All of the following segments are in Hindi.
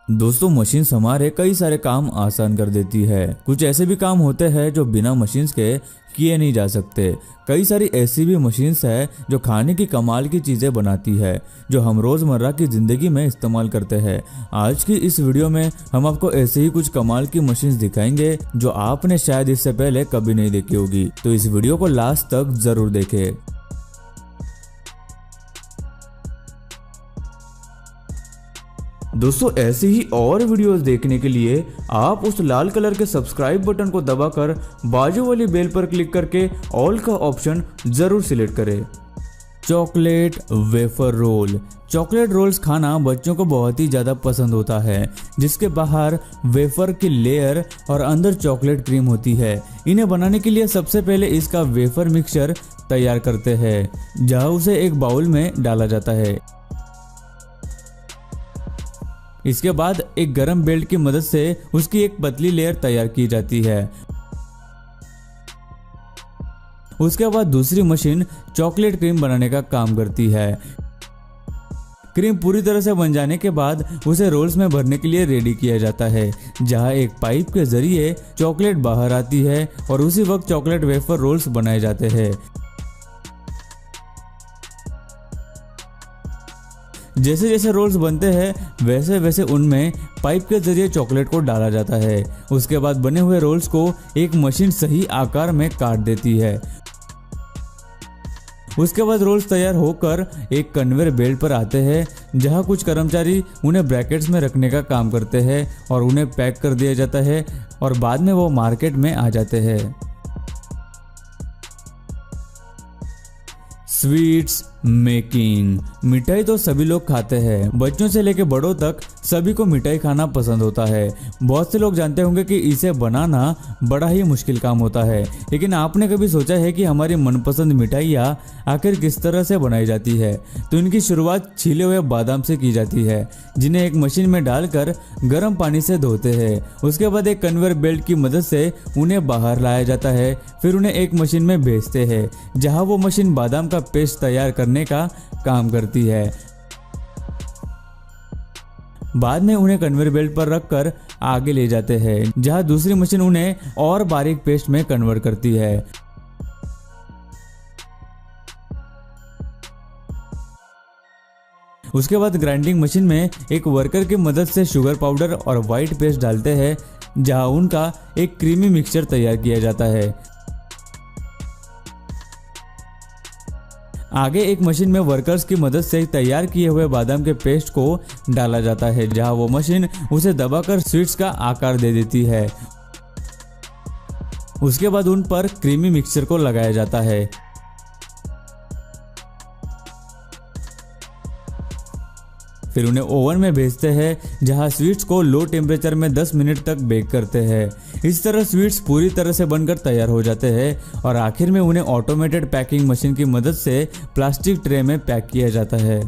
दोस्तों, मशीन्स हमारे कई सारे काम आसान कर देती है। कुछ ऐसे भी काम होते हैं जो बिना मशीन्स के किए नहीं जा सकते। कई सारी ऐसी भी मशीन्स है जो खाने की कमाल की चीज़ें बनाती है, जो हम रोज़मर्रा की ज़िंदगी में इस्तेमाल करते हैं। आज की इस वीडियो में हम आपको ऐसे ही कुछ कमाल की मशीन्स दिखाएंगे जो आपने शायद इससे पहले कभी नहीं देखी होगी। तो इस वीडियो को लास्ट तक ज़रूर देखें। दोस्तों, ऐसी ही और वीडियोस देखने के लिए आप उस लाल कलर के सब्सक्राइब बटन को दबाकर बाजू वाली बेल पर क्लिक करके ऑल का ऑप्शन जरूर सिलेक्ट करें। Chocolate wafer roll. Chocolate rolls खाना बच्चों को बहुत ही ज़्यादा पसंद होता है, जिसके बाहर वेफर की लेयर और अंदर चॉकलेट क्रीम होती है। इन्हें बनाने के लिए सबसे पहले इसका वेफर मिक्सचर तैयार करते हैं, जहां उसे एक बाउल में डाला जाता है। इसके बाद एक गरम बेल्ट की मदद से उसकी एक पतली लेयर तैयार की जाती है। उसके बाद दूसरी मशीन चॉकलेट क्रीम बनाने का काम करती है। क्रीम पूरी तरह से बन जाने के बाद उसे रोल्स में भरने के लिए रेडी किया जाता है, जहां एक पाइप के जरिए चॉकलेट बाहर आती है और उसी वक्त चॉकलेट वेफर रोल्स बनाए जाते हैं। जैसे जैसे रोल्स बनते हैं वैसे वैसे उनमें पाइप के जरिए चॉकलेट को डाला जाता है। उसके बाद बने हुए रोल्स को एक मशीन सही आकार में काट देती है। उसके बाद रोल्स तैयार होकर एक कन्वेयर बेल्ट पर आते हैं, जहां कुछ कर्मचारी उन्हें ब्रैकेट्स में रखने का काम करते हैं और उन्हें पैक कर दिया जाता है और बाद में वो मार्केट में आ जाते हैं। Sweets making. मिठाई तो सभी लोग खाते हैं, बच्चों से लेकर बड़ों तक सभी को मिठाई खाना पसंद होता है। बहुत से लोग जानते होंगे कि इसे बनाना बड़ा ही मुश्किल काम होता है, लेकिन आपने कभी सोचा है कि हमारी मनपसंद मिठाइयाँ आखिर किस तरह से बनाई जाती है? तो इनकी शुरुआत छीले हुए बादाम से की जाती है, जिन्हें एक मशीन में डालकर गर्म पानी से धोते हैं। उसके बाद एक कन्वेयर बेल्ट की मदद से उन्हें बाहर लाया जाता है, फिर उन्हें एक मशीन में भेजते हैं, जहाँ वो मशीन बादाम का पेस्ट तैयार करने का काम करती है। बाद में उन्हें कन्वेयर बेल्ट पर रखकर आगे ले जाते हैं, जहां दूसरी मशीन उन्हें और बारीक पेस्ट में कन्वर्ट करती है। उसके बाद ग्राइंडिंग मशीन में एक वर्कर की मदद से शुगर पाउडर और व्हाइट पेस्ट डालते हैं, जहां उनका एक क्रीमी मिक्सचर तैयार किया जाता है। आगे एक मशीन में वर्कर्स की मदद से तैयार किए हुए बादाम के पेस्ट को डाला जाता है, जहां वो मशीन उसे दबाकर स्वीट्स का आकार दे देती है। उसके बाद उन पर क्रीमी मिक्सचर को लगाया जाता है। फिर उन्हें ओवन में भेजते हैं, जहां स्वीट्स को लो टेम्परेचर में 10 मिनट तक बेक करते हैं। इस तरह स्वीट्स पूरी तरह से बनकर तैयार हो जाते हैं और आखिर में उन्हें ऑटोमेटेड पैकिंग मशीन की मदद से प्लास्टिक ट्रे में पैक किया जाता है।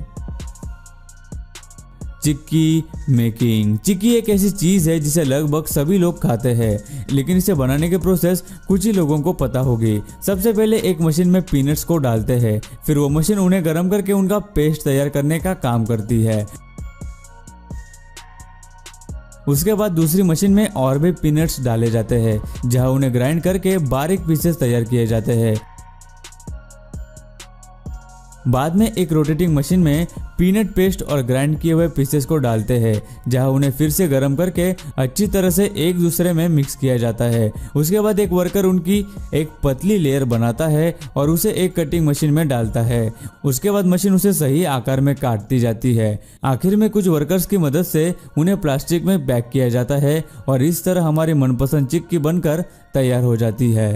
चिक्की मेकिंग। चिक्की एक ऐसी चीज है जिसे लगभग सभी लोग खाते हैं, लेकिन इसे बनाने के प्रोसेस कुछ ही लोगों को पता होगी। सबसे पहले एक मशीन में पीनट्स को डालते हैं, फिर वो मशीन उन्हें गर्म करके उनका पेस्ट तैयार करने का काम करती है। उसके बाद दूसरी मशीन में और भी पीनट्स डाले जाते हैं, जहां उन्हें ग्राइंड करके बारीक पीसेस तैयार किए जाते हैं। बाद में एक रोटेटिंग मशीन में पीनट पेस्ट और ग्राइंड किए हुए पीसेस को डालते हैं, जहां उन्हें फिर से गर्म करके अच्छी तरह से एक दूसरे में मिक्स किया जाता है। उसके बाद एक वर्कर उनकी एक पतली लेयर बनाता है और उसे एक कटिंग मशीन में डालता है। उसके बाद मशीन उसे सही आकार में काटती जाती है। आखिर में कुछ वर्कर्स की मदद से उन्हें प्लास्टिक में पैक किया जाता है और इस तरह हमारी मनपसंद चिक्की बनकर तैयार हो जाती है।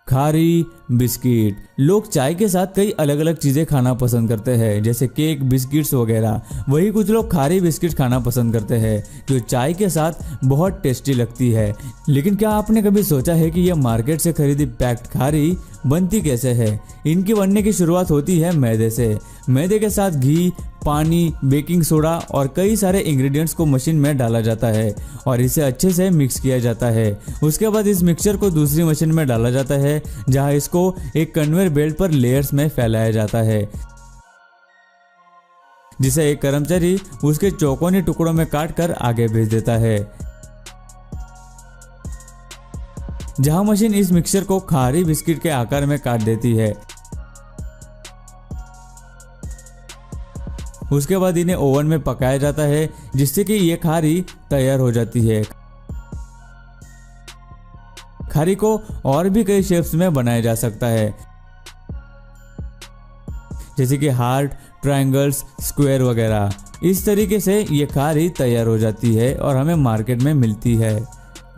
खारी बिस्किट। लोग चाय के साथ कई अलग अलग चीजें खाना पसंद करते हैं, जैसे केक, बिस्किट्स वगैरह। वही कुछ लोग खारी बिस्किट खाना पसंद करते हैं, जो चाय के साथ बहुत टेस्टी लगती है। लेकिन क्या आपने कभी सोचा है कि यह मार्केट से खरीदी पैक्ड खारी बनती कैसे है? इनकी बनने की शुरुआत होती है मैदे से। मैदे के साथ घी, पानी, बेकिंग सोडा और कई सारे इंग्रेडिएंट्स को मशीन में डाला जाता है और इसे अच्छे से मिक्स किया जाता है। उसके बाद इस मिक्सचर को दूसरी मशीन में डाला जाता है, जहां इसको एक कन्वेयर बेल्ट पर लेयर्स में फैलाया जाता है। जिसे एक कर्मचारी उसके चौकोनी टुकड़ों में काट कर आगे भेज देता है। जहां मशीन इस मिक्सचर को खारी बिस्किट के आकार में काट देती है। उसके बाद इन्हें ओवन में पकाया जाता है, जिससे कि ये खारी तैयार हो जाती है। खारी को और भी कई शेप्स में बनाया जा सकता है, जैसे कि हार्ट, ट्रायंगल्स, स्क्वायर वगैरह। इस तरीके से ये खारी तैयार हो जाती है और हमें मार्केट में मिलती है।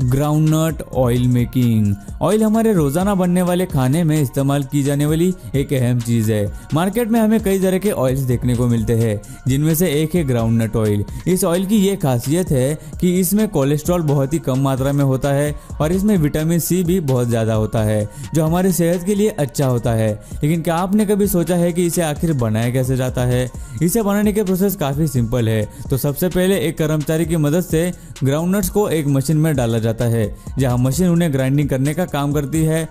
Groundnut oil making. ऑयल हमारे रोजाना बनने वाले खाने में इस्तेमाल की जाने वाली एक अहम चीज है। मार्केट में हमें कई तरह के ऑयल्स देखने को मिलते हैं, जिनमें से एक है ग्राउंडनट ऑयल। इस ऑयल की ये खासियत है कि इसमें कोलेस्ट्रॉल बहुत ही कम मात्रा में होता है और इसमें विटामिन सी भी बहुत ज्यादा होता है, जो हमारी सेहत के लिए अच्छा होता है। लेकिन क्या आपने कभी सोचा है कि इसे आखिर बनाया कैसे जाता है? इसे बनाने के प्रोसेस काफी सिंपल है। तो सबसे पहले एक कर्मचारी की मदद से ग्राउंडनट्स को एक मशीन में डाला जाता है, जहां मशीन उन्हें ग्राइंडिंग करने का काम करती है।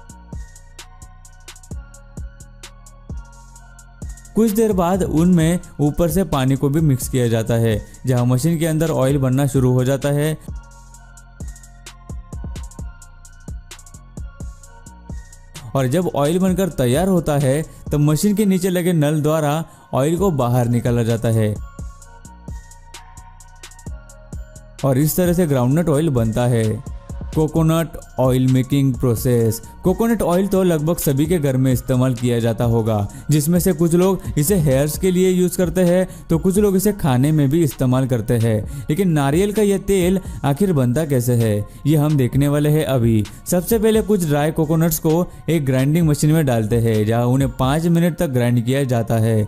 कुछ देर बाद उनमें ऊपर से पानी को भी मिक्स किया जाता है, जहां मशीन के अंदर ऑयल बनना शुरू हो जाता है। और जब ऑयल बनकर तैयार होता है तब मशीन के नीचे लगे नल द्वारा ऑयल को बाहर निकाला जाता है और इस तरह से ग्राउंडनट ऑयल बनता है। Coconut oil making process. Coconut oil तो लगभग सभी के घर में इस्तेमाल किया जाता होगा, जिसमें से कुछ लोग इसे हेयर्स के लिए यूज करते हैं तो कुछ लोग इसे खाने में भी इस्तेमाल करते हैं। लेकिन नारियल का यह तेल आखिर बनता कैसे है, ये हम देखने वाले हैं अभी। सबसे पहले कुछ ड्राई कोकोनट्स को एक ग्राइंडिंग मशीन में डालते हैं, जहां उन्हें 5 मिनट तक ग्राइंड किया जाता है।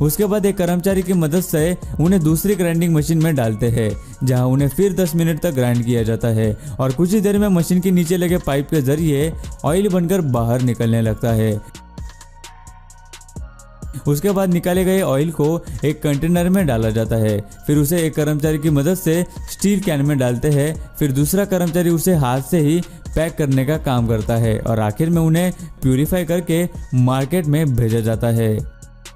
उसके बाद एक कर्मचारी की मदद से उन्हें दूसरी ग्राइंडिंग मशीन में डालते हैं, जहां उन्हें फिर 10 मिनट तक ग्राइंड किया जाता है और कुछ ही देर में मशीन के नीचे लगे पाइप के जरिए ऑयल बनकर बाहर निकलने लगता है। उसके बाद निकाले गए ऑयल को एक कंटेनर में डाला जाता है, फिर उसे एक कर्मचारी की मदद से स्टील कैन में डालते हैं, फिर दूसरा कर्मचारी उसे हाथ से ही पैक करने का काम करता है और आखिर में उन्हें प्यूरिफाई करके मार्केट में भेजा जाता है।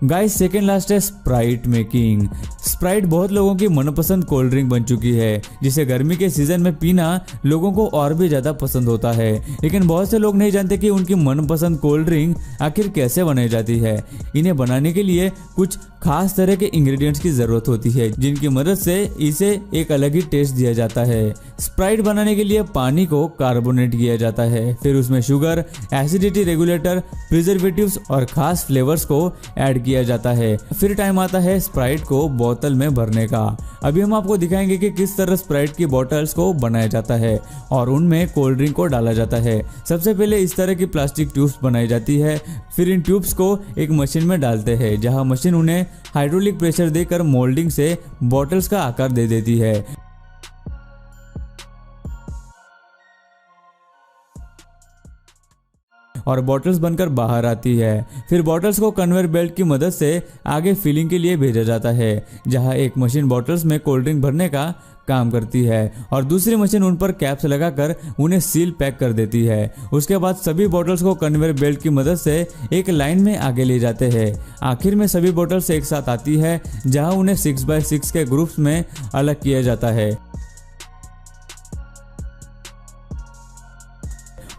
गाइस, सेकेंड लास्ट है स्प्राइट मेकिंग। स्प्राइट बहुत लोगों की मनपसंद कोल्ड ड्रिंक बन चुकी है, जिसे गर्मी के सीजन में पीना लोगों को और भी ज्यादा पसंद होता है। लेकिन बहुत से लोग नहीं जानते कि उनकी मनपसंद कोल्ड ड्रिंक आखिर कैसे बनाई जाती है। इन्हें बनाने के लिए कुछ खास तरह के इंग्रेडिएंट्स की जरूरत होती है, जिनकी मदद से इसे एक अलग ही टेस्ट दिया जाता है। स्प्राइट बनाने के लिए पानी को कार्बोनेट किया जाता है, फिर उसमें शुगर, एसिडिटी रेगुलेटर, प्रिजर्वेटिव्स और खास फ्लेवर्स को ऐड किया जाता है। फिर टाइम आता है स्प्राइट को बोतल में भरने का। अभी हम आपको दिखाएंगे कि किस तरह स्प्राइट की बोतल्स को बनाया जाता है और उनमें कोल्ड ड्रिंक को डाला जाता है। सबसे पहले इस तरह की प्लास्टिक ट्यूब्स बनाई जाती है, फिर इन ट्यूब्स को एक मशीन में डालते हैं, जहां मशीन उन्हें हाइड्रोलिक प्रेशर देकर मोल्डिंग से बॉटल्स का आकार दे देती है। और बॉटल्स बनकर बाहर आती है। फिर बॉटल्स को कन्वेयर बेल्ट की मदद से आगे फिलिंग के लिए भेजा जाता है, जहां एक मशीन बॉटल्स में कोल्ड ड्रिंक भरने का काम करती है और दूसरी मशीन उन पर कैप्स लगाकर उन्हें सील पैक कर देती है। उसके बाद सभी बॉटल्स को कन्वेयर बेल्ट की मदद से एक लाइन में आगे ले जाते हैं। आखिर में सभी बॉटल्स एक साथ आती है, जहां उन्हें 6x6 के ग्रुप्स में अलग किया जाता है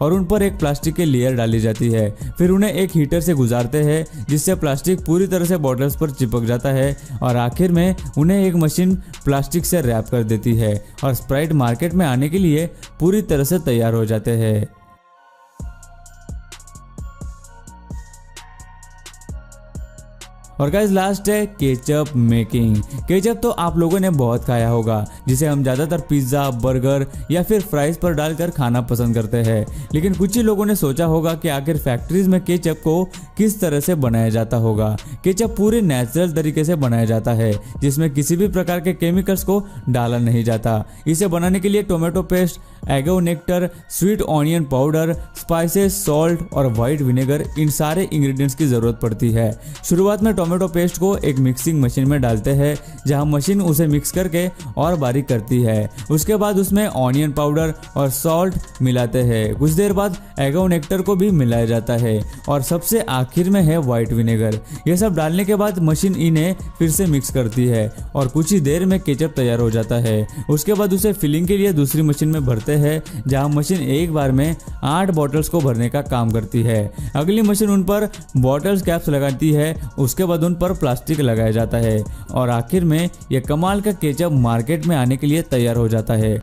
और उन पर एक प्लास्टिक की लेयर डाली जाती है। फिर उन्हें एक हीटर से गुजारते हैं, जिससे प्लास्टिक पूरी तरह से बॉटल्स पर चिपक जाता है और आखिर में उन्हें एक मशीन प्लास्टिक से रैप कर देती है और स्प्राइट मार्केट में आने के लिए पूरी तरह से तैयार हो जाते हैं। और गाइस, लास्ट है केचप मेकिंग। केचप तो आप लोगों ने बहुत खाया होगा, जिसे हम ज्यादातर पिज्जा, बर्गर या फिर फ्राइज पर डालकर खाना पसंद करते हैं। लेकिन कुछ ही लोगों ने सोचा होगा कि आखिर फैक्ट्रीज में केचप को किस तरह से बनाया जाता होगा। केचप पूरे नेचुरल तरीके से बनाया जाता है, जिसमें किसी भी प्रकार के केमिकल्स को डाला नहीं जाता। इसे बनाने के लिए टोमेटो पेस्ट, एगो nectar, sweet onion powder, spices, salt और व्हाइट विनेगर, इन सारे इंग्रेडिएंट्स की जरूरत पड़ती है। शुरुआत में टोमेटो पेस्ट को एक मिक्सिंग मशीन में डालते हैं, जहां मशीन उसे मिक्स करके और बारीक करती है। उसके बाद उसमें ऑनियन पाउडर और सॉल्ट मिलाते हैं। कुछ देर बाद एगो नेक्टर को भी मिलाया जाता है और सबसे आखिर में है व्हाइट विनेगर। यह सब डालने के बाद मशीन इन्हें फिर से मिक्स करती है और कुछ ही देर में केचप तैयार हो जाता है। उसके बाद उसे फिलिंग के लिए दूसरी मशीन में भरते हैं, जहां मशीन एक बार में 8 बॉटल्स को भरने का काम करती है। अगली मशीन उन पर बॉटल्स कैप्स लगाती है, उसके बाद उन पर प्लास्टिक लगाया जाता है और आखिर में यह कमाल का केचप मार्केट में आने के लिए तैयार हो जाता है।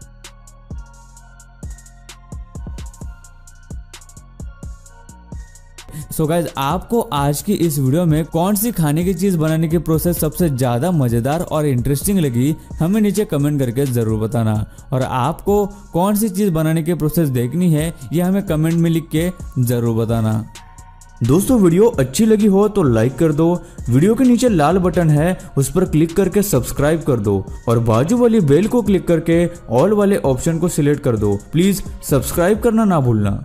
सो गाइज, आपको आज की इस वीडियो में कौन सी खाने की चीज बनाने की प्रोसेस सबसे ज्यादा मजेदार और इंटरेस्टिंग लगी, हमें नीचे कमेंट करके जरूर बताना। और आपको कौन सी चीज बनाने की प्रोसेस देखनी है, यह हमें कमेंट में लिख के जरूर बताना। दोस्तों, वीडियो अच्छी लगी हो तो लाइक कर दो। वीडियो के नीचे लाल बटन है, उस पर क्लिक करके सब्सक्राइब कर दो और बाजू वाली बेल को क्लिक करके ऑल वाले ऑप्शन को सिलेक्ट कर दो। प्लीज सब्सक्राइब करना ना भूलना।